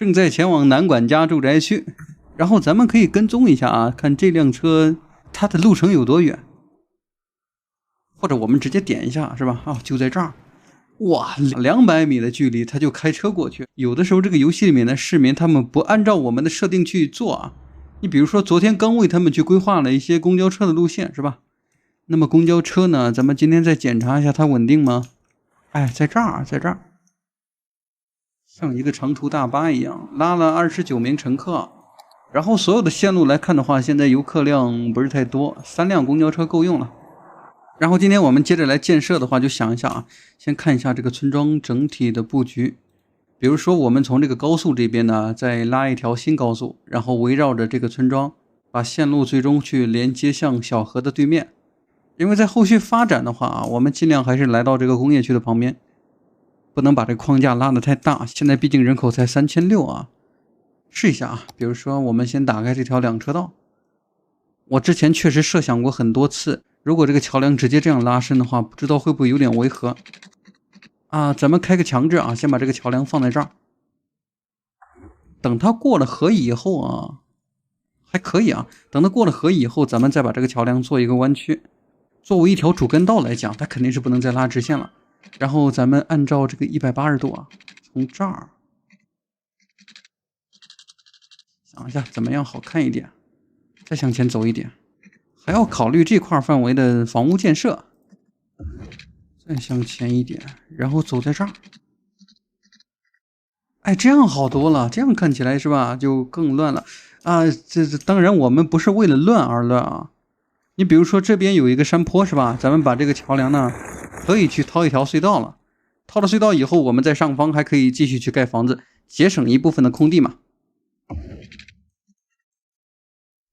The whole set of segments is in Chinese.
正在前往南管家住宅区。然后咱们可以跟踪一下啊，看这辆车它的路程有多远，或者我们直接点一下是吧？啊，就在这儿，哇，200米的距離他就開車過去。有的時候這個遊戲裡面的市民他們不按照我們的設定去做啊，你比如說昨天剛為他們去規劃了一些公交車的路線是吧？那麼公交車呢，咱們今天再檢查一下它穩定嗎？哎，在這兒，在這兒，像一個長途大巴一樣拉了29名乘客。然後所有的線路來看的話，現在遊客量不是太多，3輛公交車夠用了。然後今天我們接着來建設的話，就想一下啊，先看一下這個村莊整體的布局。比如說我們從這個高速這邊呢，再拉一條新高速，然後圍繞着這個村莊，把線路最終去連接向小河的對面。因為在後續發展的話啊，我們盡量還是來到這個工業區的旁邊，不能把這個框架拉得太大。現在畢竟人口才3600啊。試一下啊，比如說我們先打開這條2車道。我之前確實設想過很多次，如果這個橋梁直接這樣拉伸的話，不知道會不會有點違和啊。咱們開個強制啊，先把這個橋梁放在這兒，等它過了河以後啊，還可以啊。等它過了河以後，咱們再把這個橋梁做一個彎曲。作為一條主幹道來講，它肯定是不能再拉直線了。然後咱們按照這個180度啊，從這兒想一下怎麼樣好看一點，再向前走一點，還要考慮這塊範圍的房屋建設，再向前一點，然後走在這兒。哎，這樣好多了，這樣看起來是吧，就更亂了啊。這當然我們不是為了亂而亂啊。你比如說這邊有一個山坡是吧，咱們把這個橋梁呢可以去掏一條隧道了，掏了隧道以後，我們在上方還可以繼續去蓋房子，節省一部分的空地嘛。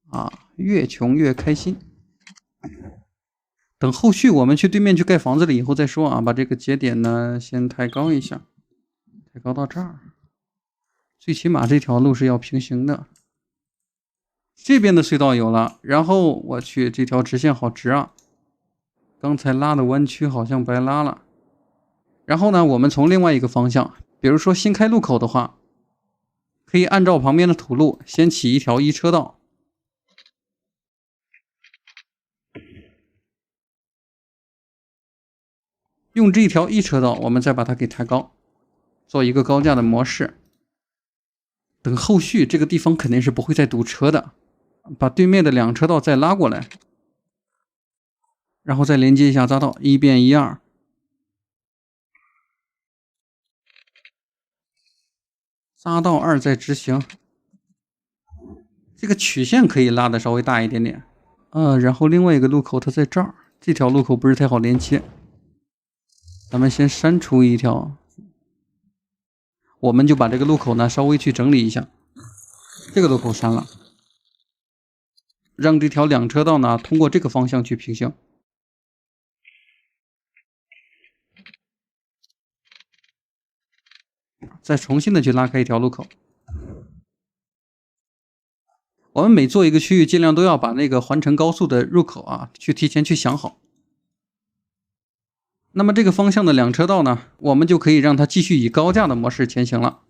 啊，越窮越開心。等後續我們去對面去蓋房子了以後再說啊，把這個節點呢先抬高一下，抬高到這兒，最起碼這條路是要平行的。這邊的隧道有了，然後我去，這條直線好直啊，剛才拉的彎曲好像白拉了。然後呢，我們從另外一個方向，比如說新開路口的話，可以按照旁邊的土路先起一條1車道。用這一條1車道，我們再把它給抬高，做一個高架的模式。等後續這個地方肯定是不會再堵車的，把對面的2車道再拉過來，然後再連接一下匝道，1變1 2。匝道2再執行，這個曲線可以拉的稍微大一點點。然後另外一個路口它在這兒，這條路口不是太好連接。咱們先刪除一條，我們就把這個路口呢稍微去整理一下，這個路口刪了，讓這條2車道呢通過這個方向去平行。再重新的去拉開一條路口。我們每做一個區域，盡量都要把那個環城高速的入口啊去提前去想好。那麼這個方向的2車道呢，我們就可以讓它繼續以高架的模式前行了。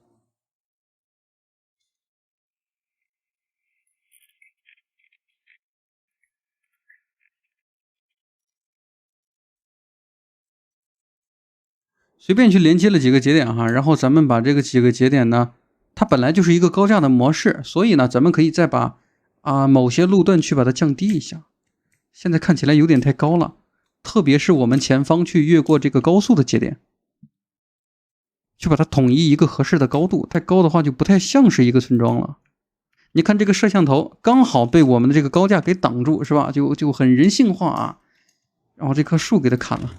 隨便去連接了幾個節點哈，然後咱們把這個幾個節點呢，它本來就是一個高架的模式，所以呢，咱們可以再把某些路段去把它降低一下。現在看起來有點太高了。特別是我們前方去越過這個高速的節點，去把它統一一個合適的高度，太高的話就不太像是一個村莊了。你看這個攝像頭剛好被我們的這個高架給擋住，是吧？就很人性化啊。然後這棵樹給它砍了，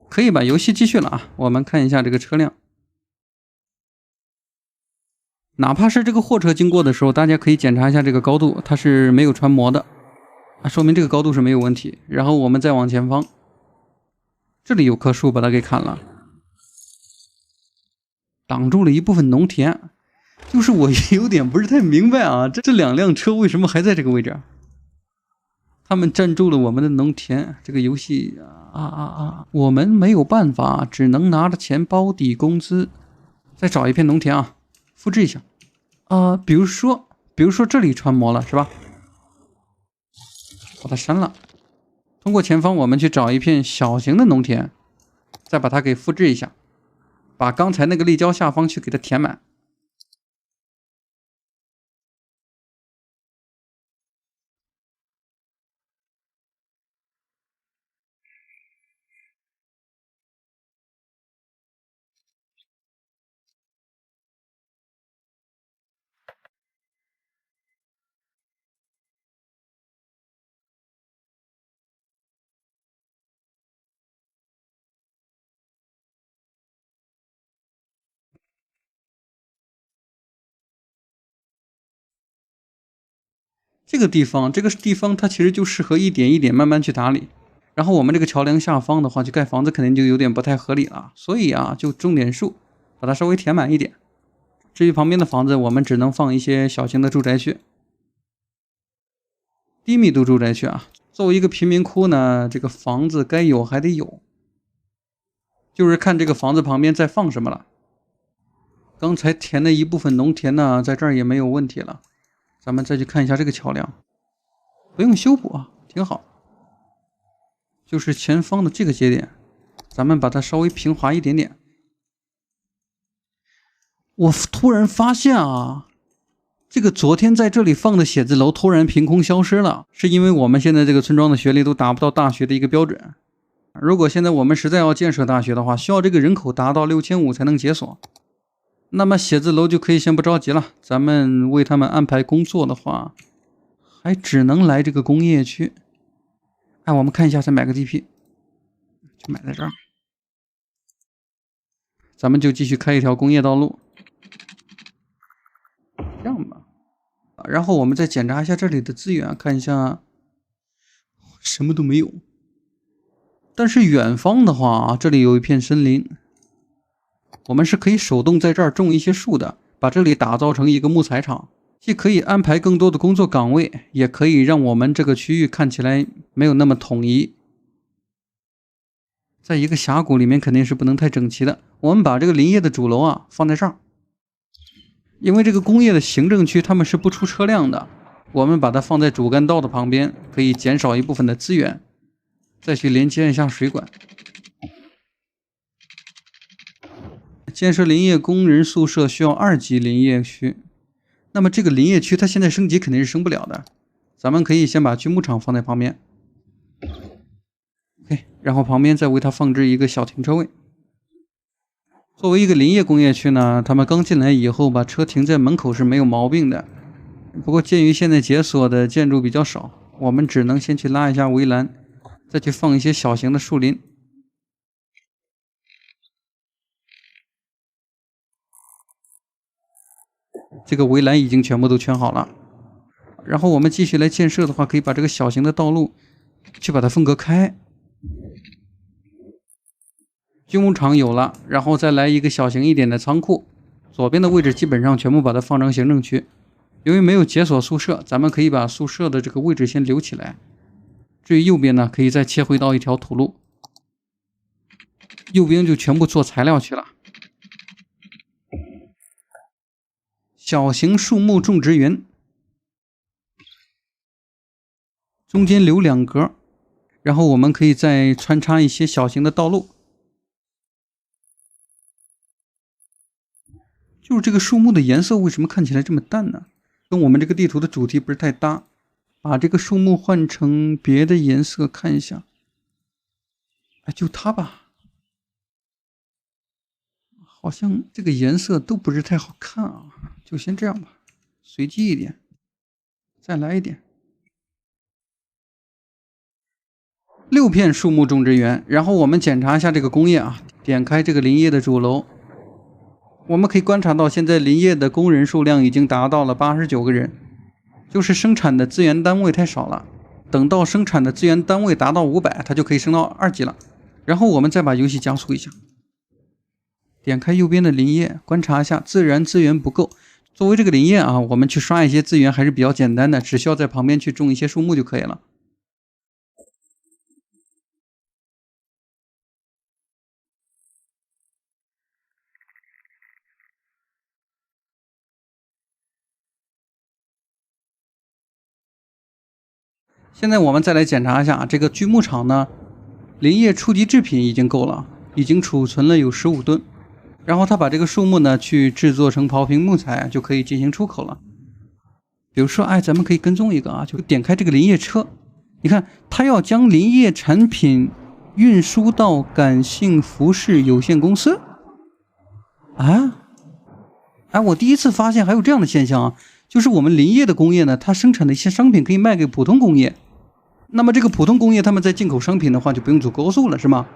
可以把遊戲繼續了啊。我們看一下這個車輛，哪怕是這個貨車經過的時候，大家可以檢查一下這個高度，它是沒有穿模的。說明這個高度是沒有問題。然後我們再往前方，這裡有棵樹把它給砍了，擋住了一部分農田。就是我有點不是太明白啊，這2輛車為什麼還在這個位置？他們占住了我們的農田。這個遊戲我們沒有辦法，只能拿着錢包抵工資。再找一片農田啊，複製一下。比如說這裡穿模了是吧？把它刪了。通過前方我們去找一片小型的農田，再把它給複製一下，把剛才那個立交下方去给它填滿。这个地方它其實就適合一點一點慢慢去打理。然後我們這個橋梁下方的話，就蓋房子肯定就有點不太合理了，所以啊，就種點樹，把它稍微填滿一點。至於旁邊的房子，我們只能放一些小型的住宅區，低密度住宅區啊。作為一個貧民窟呢，這個房子該有還得有，就是看這個房子旁邊再放什麼了。剛才填的一部分農田呢，在這兒也沒有問題了。咱們再去看一下這個橋梁，不用修補啊，挺好。就是前方的這個節點，咱們把它稍微平滑一點點。我突然發現啊，這個昨天在這裡放的寫字樓突然憑空消失了，是因為我們現在這個村莊的學歷都達不到大學的一個標準。如果現在我們實在要建設大學的話，需要這個人口達到6500才能解鎖。那麼寫字樓就可以先不着急了，咱們為他們安排工作的話，還只能來這個工業區。我們看一下，再買個地皮，就買在這兒。咱們就繼續開一條工業道路，這樣吧。然後我們再檢查一下這裡的資源，看一下，什麼都沒有。但是遠方的話，這裡有一片森林。我們是可以手動在這兒種一些樹的，把這裡打造成一個木材廠，既可以安排更多的工作崗位，也可以讓我們這個區域看起來沒有那麼統一。在一個峽谷裡面肯定是不能太整齊的，我們把這個林業的主樓啊放在這兒，因為這個工業的行政區他們是不出車輛的，我們把它放在主幹道的旁邊，可以減少一部分的資源，再去連接一下水管。建設林業工人宿舍需要2級林業區，那麼這個林業區它現在升級肯定是升不了的，咱們可以先把鋸木廠放在旁邊。OK， 然後旁邊再為它放置一個小停車位。作為一個林業工業區呢，他們剛進來以後把車停在門口是沒有毛病的。不過鑑於現在解鎖的建築比較少，我們只能先去拉一下圍欄，再去放一些小型的樹林。這個圍欄已經全部都圈好了，然後我們繼續來建設的話，可以把這個小型的道路去把它分隔開。鋸木廠有了，然後再來一個小型一點的倉庫，左邊的位置基本上全部把它放成行政區。由於沒有解鎖宿舍，咱們可以把宿舍的這個位置先留起來。至於右邊呢，可以再切回到一條土路，右邊就全部做材料去了。小型樹木種植園，中間留2格，然後我們可以再穿插一些小型的道路。就是這個樹木的顏色為什麼看起來這麼淡呢？跟我們這個地圖的主題不是太搭，把這個樹木換成別的顏色看一下。就它吧。好像這個顏色都不是太好看啊，就先這樣吧，隨機一點，再來一點。6片樹木種植園，然後我們檢查一下這個工業啊，點開這個林業的主樓，我們可以觀察到現在林業的工人數量已經達到了89個人，就是生產的資源單位太少了，等到生產的資源單位達到500，它就可以升到2級了。然後我們再把遊戲加速一下。點開右邊的林業，觀察一下，自然資源不夠。作為這個林業啊，我們去刷一些資源還是比較簡單的，只需要在旁邊去種一些樹木就可以了。现在我们再来檢查一下這個鋸木廠呢，林業初級製品已經夠了，已經儲存了有15噸。然後他把這個樹木呢去製作成刨平木材，就可以進行出口了。比如說，咱們可以跟蹤一個啊，就點開這個林業車，你看他要將林業產品運輸到感性服飾有限公司。我第一次發現還有這樣的現象啊，就是我們林業的工業呢，它生產的一些商品可以賣給普通工業。那麼這個普通工業他們在進口商品的話就不用走高速了，是嗎？